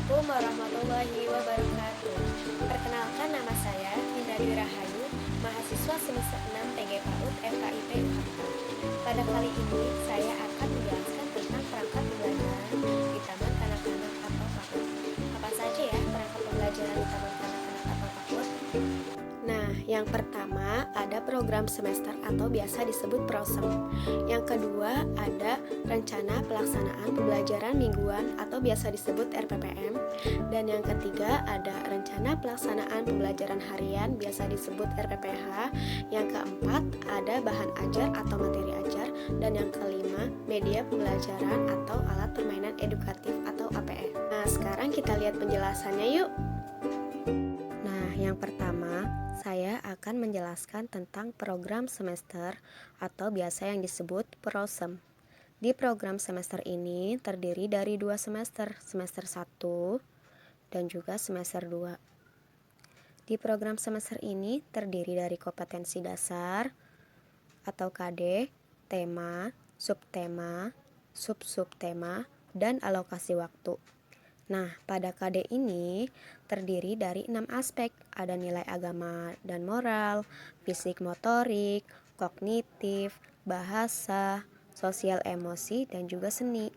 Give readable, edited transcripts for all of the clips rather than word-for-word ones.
Assalamualaikum warahmatullahi wabarakatuh. Perkenalkan, nama saya Indra Dwi Rahayu, mahasiswa semester 6 TG PAUD FKIP UHAMKA. Pada kali ini saya akan menjelaskan tentang perangkat pembelajaran di Taman Kanak-kanak atau PAUD. Apa saja ya perangkat pembelajaran di Taman Kanak-kanak atau PAUD? Nah, yang pertama ada program semester atau biasa disebut PROSEM. Yang kedua ada rencana pelaksanaan pembelajaran mingguan atau biasa disebut RPPM. Dan yang ketiga ada rencana pelaksanaan pembelajaran harian biasa disebut RPPH. Yang keempat ada bahan ajar atau materi ajar. Dan yang kelima media pembelajaran atau alat permainan edukatif atau APE. Nah, sekarang kita lihat penjelasannya yuk. Nah, yang pertama, saya akan menjelaskan tentang program semester atau biasa yang disebut PROSEM. Di program semester ini terdiri dari 2 semester, semester 1 dan juga semester 2. Di program semester ini terdiri dari kompetensi dasar atau KD, tema, subtema, sub-subtema, dan alokasi waktu. Nah, pada KD ini terdiri dari 6 aspek, ada nilai agama dan moral, fisik motorik, kognitif, bahasa, sosial emosi, dan juga seni.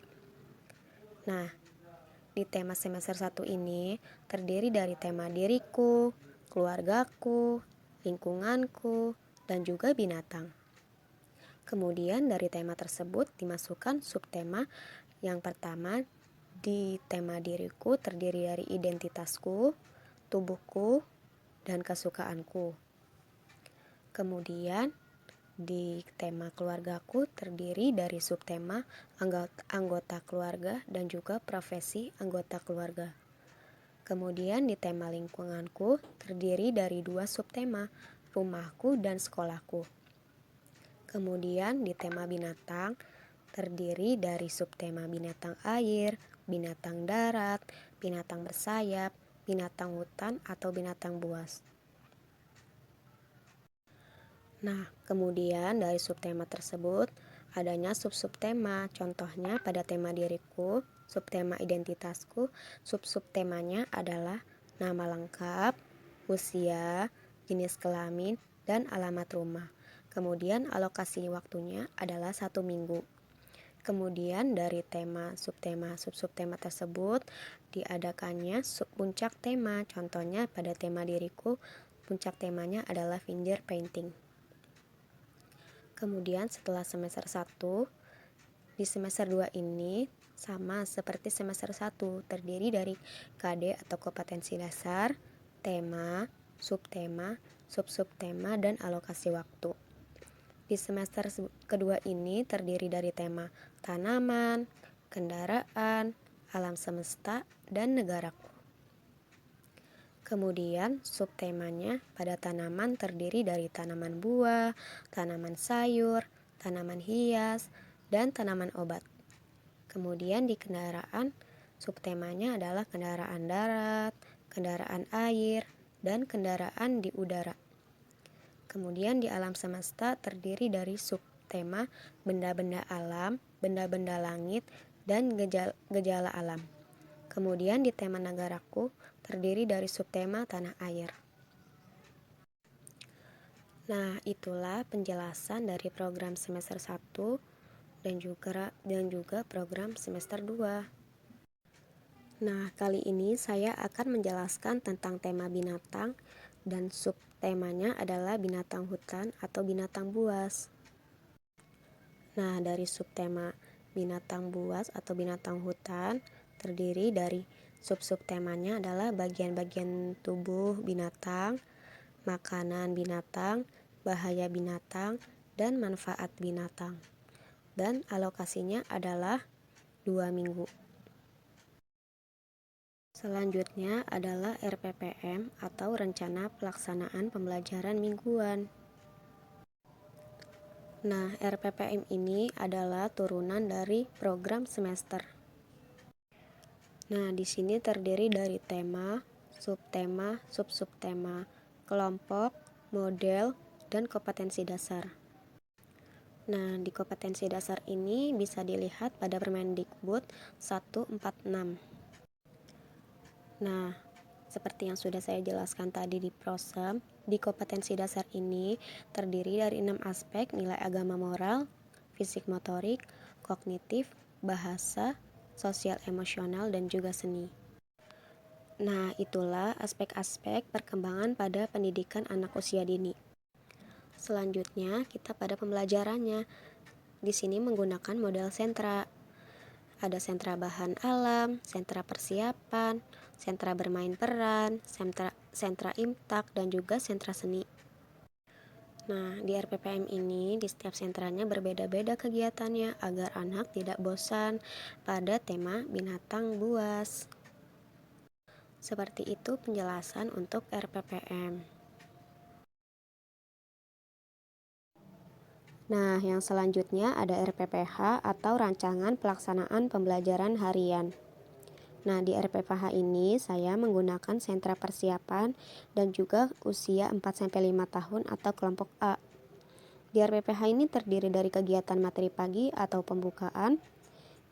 Nah, di tema semester 1 ini terdiri dari tema diriku, keluargaku, lingkunganku, dan juga binatang. Kemudian dari tema tersebut dimasukkan subtema. Yang pertama, di tema diriku terdiri dari identitasku, tubuhku, dan kesukaanku. Kemudian di tema keluargaku terdiri dari subtema anggota keluarga dan juga profesi anggota keluarga. Kemudian di tema lingkunganku terdiri dari 2 subtema, rumahku dan sekolahku. Kemudian di tema binatang terdiri dari subtema binatang air, binatang darat, binatang bersayap, binatang hutan atau binatang buas. Nah, kemudian dari subtema tersebut adanya sub-subtema. Contohnya pada tema diriku, subtema identitasku, sub-subtemanya adalah nama lengkap, usia, jenis kelamin, dan alamat rumah. Kemudian alokasi waktunya adalah 1 minggu. Kemudian dari tema, subtema, sub-subtema tersebut diadakannya puncak tema. Contohnya pada tema diriku, puncak temanya adalah finger painting. Kemudian setelah semester 1, di semester 2 ini sama seperti semester 1, terdiri dari KD atau kompetensi dasar, tema, subtema, sub-subtema, dan alokasi waktu. Di semester kedua ini terdiri dari tema tanaman, kendaraan, alam semesta, dan negaraku. Kemudian subtemanya pada tanaman terdiri dari tanaman buah, tanaman sayur, tanaman hias, dan tanaman obat. Kemudian di kendaraan subtemanya adalah kendaraan darat, kendaraan air, dan kendaraan di udara. Kemudian di alam semesta terdiri dari subtema benda-benda alam, benda-benda langit, dan gejala alam. Kemudian di tema negaraku terdiri dari subtema tanah air. Nah, itulah penjelasan dari program semester 1 dan juga program semester 2. Nah, kali ini saya akan menjelaskan tentang tema binatang dan subtemanya adalah binatang hutan atau binatang buas. Nah, dari subtema binatang buas atau binatang hutan terdiri dari sub-subtemanya adalah bagian-bagian tubuh binatang, makanan binatang, bahaya binatang, dan manfaat binatang. Dan alokasinya adalah 2 minggu. Selanjutnya adalah RPPM atau Rencana Pelaksanaan Pembelajaran Mingguan. Nah, RPPM ini adalah turunan dari program semester. Nah, di sini terdiri dari tema, subtema, sub-subtema, kelompok, model, dan kompetensi dasar. Nah, di kompetensi dasar ini bisa dilihat pada Permendikbud 146. Nah, seperti yang sudah saya jelaskan tadi di prosem, di kompetensi dasar ini terdiri dari 6 aspek: nilai agama moral, fisik motorik, kognitif, bahasa, sosial emosional, dan juga seni. Nah, itulah aspek-aspek perkembangan pada pendidikan anak usia dini. Selanjutnya, kita pada pembelajarannya. Di sini menggunakan model sentra. Ada sentra bahan alam, sentra persiapan, sentra bermain peran, sentra imtak, dan juga sentra seni. Nah, di RPPM ini di setiap sentranya berbeda-beda kegiatannya agar anak tidak bosan pada tema binatang buas. Seperti itu penjelasan untuk RPPM. Nah, yang selanjutnya ada RPPH atau Rancangan Pelaksanaan Pembelajaran Harian. Nah, di RPPH ini saya menggunakan sentra persiapan dan juga usia 4-5 tahun atau kelompok A. Di RPPH ini terdiri dari kegiatan materi pagi atau pembukaan,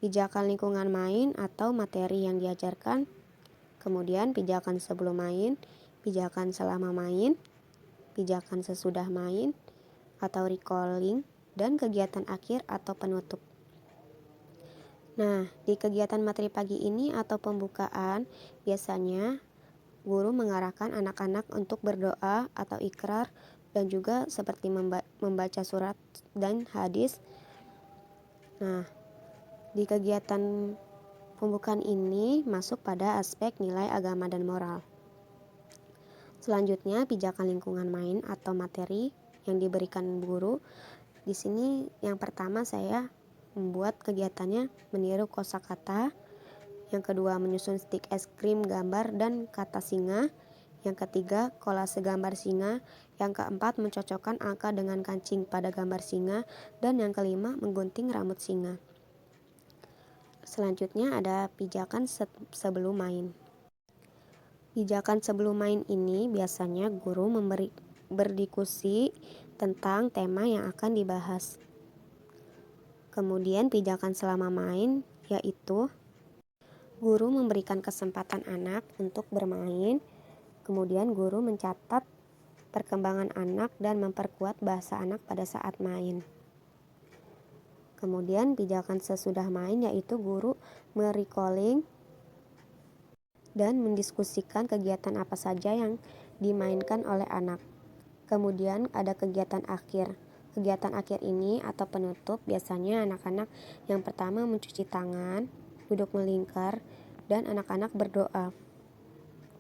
pijakan lingkungan main atau materi yang diajarkan, kemudian pijakan sebelum main, pijakan selama main, pijakan sesudah main, atau recalling, dan kegiatan akhir atau penutup. Nah, di kegiatan materi pagi ini atau pembukaan, biasanya guru mengarahkan anak-anak untuk berdoa atau ikrar dan juga seperti membaca surat dan hadis. Nah, di kegiatan pembukaan ini masuk pada aspek nilai agama dan moral. Selanjutnya, pijakan lingkungan main atau materi yang diberikan guru. Di sini yang pertama saya membuat kegiatannya meniru kosakata, yang kedua menyusun stik es krim gambar dan kata singa, yang ketiga kolase gambar singa, yang keempat mencocokkan angka dengan kancing pada gambar singa, dan yang kelima menggunting rambut singa. Selanjutnya ada pijakan sebelum main. Pijakan sebelum main ini biasanya guru berdiskusi tentang tema yang akan dibahas. Kemudian pijakan selama main, yaitu guru memberikan kesempatan anak untuk bermain, kemudian guru mencatat perkembangan anak dan memperkuat bahasa anak pada saat main. Kemudian pijakan sesudah main, yaitu guru merecalling dan mendiskusikan kegiatan apa saja yang dimainkan oleh anak. Kemudian ada kegiatan akhir. Kegiatan akhir ini atau penutup biasanya anak-anak yang pertama mencuci tangan, duduk melingkar, dan anak-anak berdoa.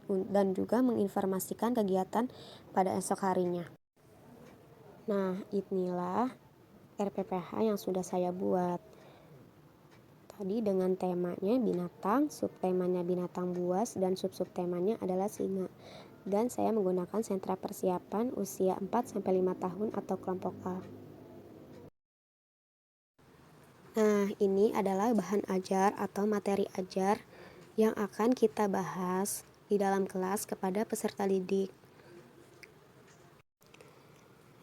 Dan juga menginformasikan kegiatan pada esok harinya. Nah, inilah RPPH yang sudah saya buat. Tadi dengan temanya binatang, subtemanya binatang buas, dan subtemanya adalah singa. Dan saya menggunakan sentra persiapan usia 4-5 tahun atau kelompok A. Nah, ini adalah bahan ajar atau materi ajar yang akan kita bahas di dalam kelas kepada peserta didik.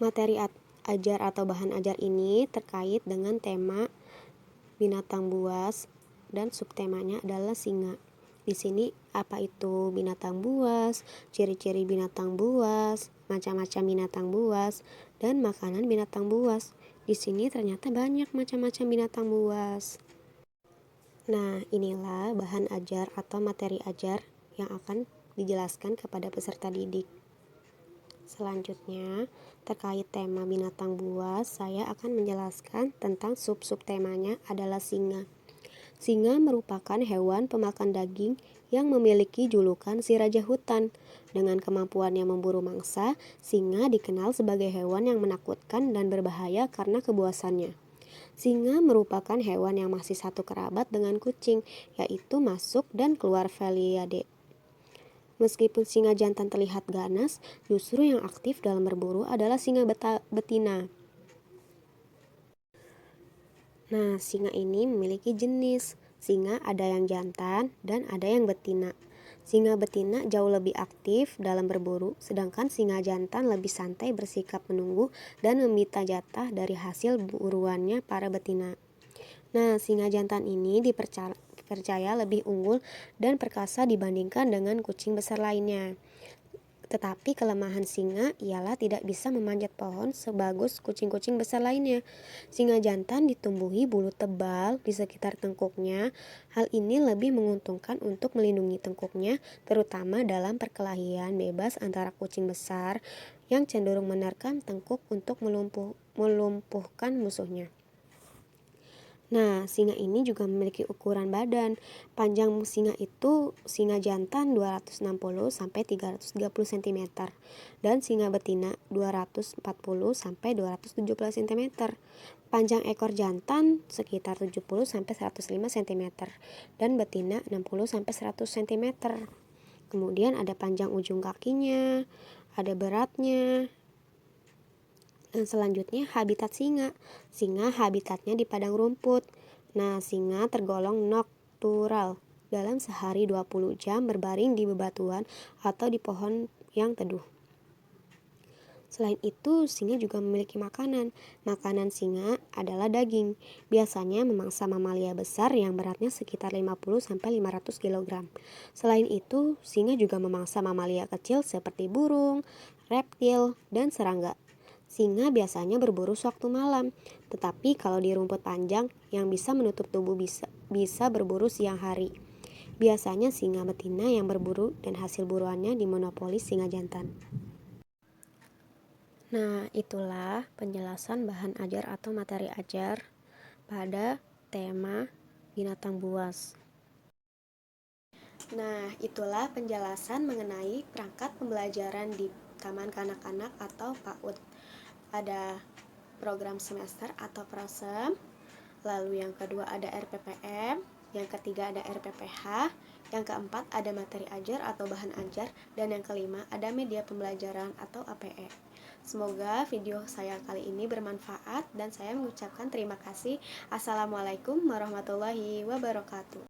Materi ajar atau bahan ajar ini terkait dengan tema binatang buas dan subtemanya adalah singa. Di sini apa itu binatang buas, ciri-ciri binatang buas, macam-macam binatang buas, dan makanan binatang buas. Di sini ternyata banyak macam-macam binatang buas. Nah, inilah bahan ajar atau materi ajar yang akan dijelaskan kepada peserta didik. Selanjutnya, terkait tema binatang buas, saya akan menjelaskan tentang subtemanya adalah singa. Singa merupakan hewan pemakan daging yang memiliki julukan si raja hutan. Dengan kemampuannya memburu mangsa, singa dikenal sebagai hewan yang menakutkan dan berbahaya karena kebuasannya. Singa merupakan hewan yang masih satu kerabat dengan kucing, yaitu masuk dan keluar Felidae. Meskipun singa jantan terlihat ganas, justru yang aktif dalam berburu adalah singa betina. Nah, singa ini memiliki jenis. Singa ada yang jantan dan ada yang betina. Singa betina jauh lebih aktif dalam berburu, sedangkan singa jantan lebih santai bersikap menunggu dan meminta jatah dari hasil buruannya para betina. Nah, singa jantan ini dipercaya lebih unggul dan perkasa dibandingkan dengan kucing besar lainnya. Tetapi kelemahan singa ialah tidak bisa memanjat pohon sebagus kucing-kucing besar lainnya. Singa jantan ditumbuhi bulu tebal di sekitar tengkuknya. Hal ini lebih menguntungkan untuk melindungi tengkuknya, terutama dalam perkelahian bebas antara kucing besar yang cenderung menerkam tengkuk untuk melumpuhkan musuhnya. Nah, singa ini juga memiliki ukuran badan. Panjang singa itu singa jantan 260 sampai 330 cm dan singa betina 240 sampai 270 cm. Panjang ekor jantan sekitar 70 sampai 105 cm dan betina 60 sampai 100 cm. Kemudian ada panjang ujung kakinya, ada beratnya. Selanjutnya habitat singa. Singa habitatnya di padang rumput. Nah, singa tergolong noktural. Dalam sehari 20 jam berbaring di bebatuan atau di pohon yang teduh. Selain itu, singa juga memiliki makanan. Makanan singa adalah daging. Biasanya memangsa mamalia besar yang beratnya sekitar 50 sampai 500 kg. Selain itu, singa juga memangsa mamalia kecil seperti burung, reptil, dan serangga. Singa biasanya berburu sewaktu malam, tetapi kalau di rumput panjang yang bisa menutup tubuh bisa berburu siang hari. Biasanya singa betina yang berburu dan hasil buruannya dimonopoli singa jantan. Nah, itulah penjelasan bahan ajar atau materi ajar pada tema binatang buas. Nah, itulah penjelasan mengenai perangkat pembelajaran di Taman Kanak-kanak atau PAUD. Ada program semester atau prosem, lalu yang kedua ada RPPM, yang ketiga ada RPPH, yang keempat ada materi ajar atau bahan ajar, dan yang kelima ada media pembelajaran atau APE. Semoga video saya kali ini bermanfaat dan saya mengucapkan terima kasih. Assalamualaikum warahmatullahi wabarakatuh.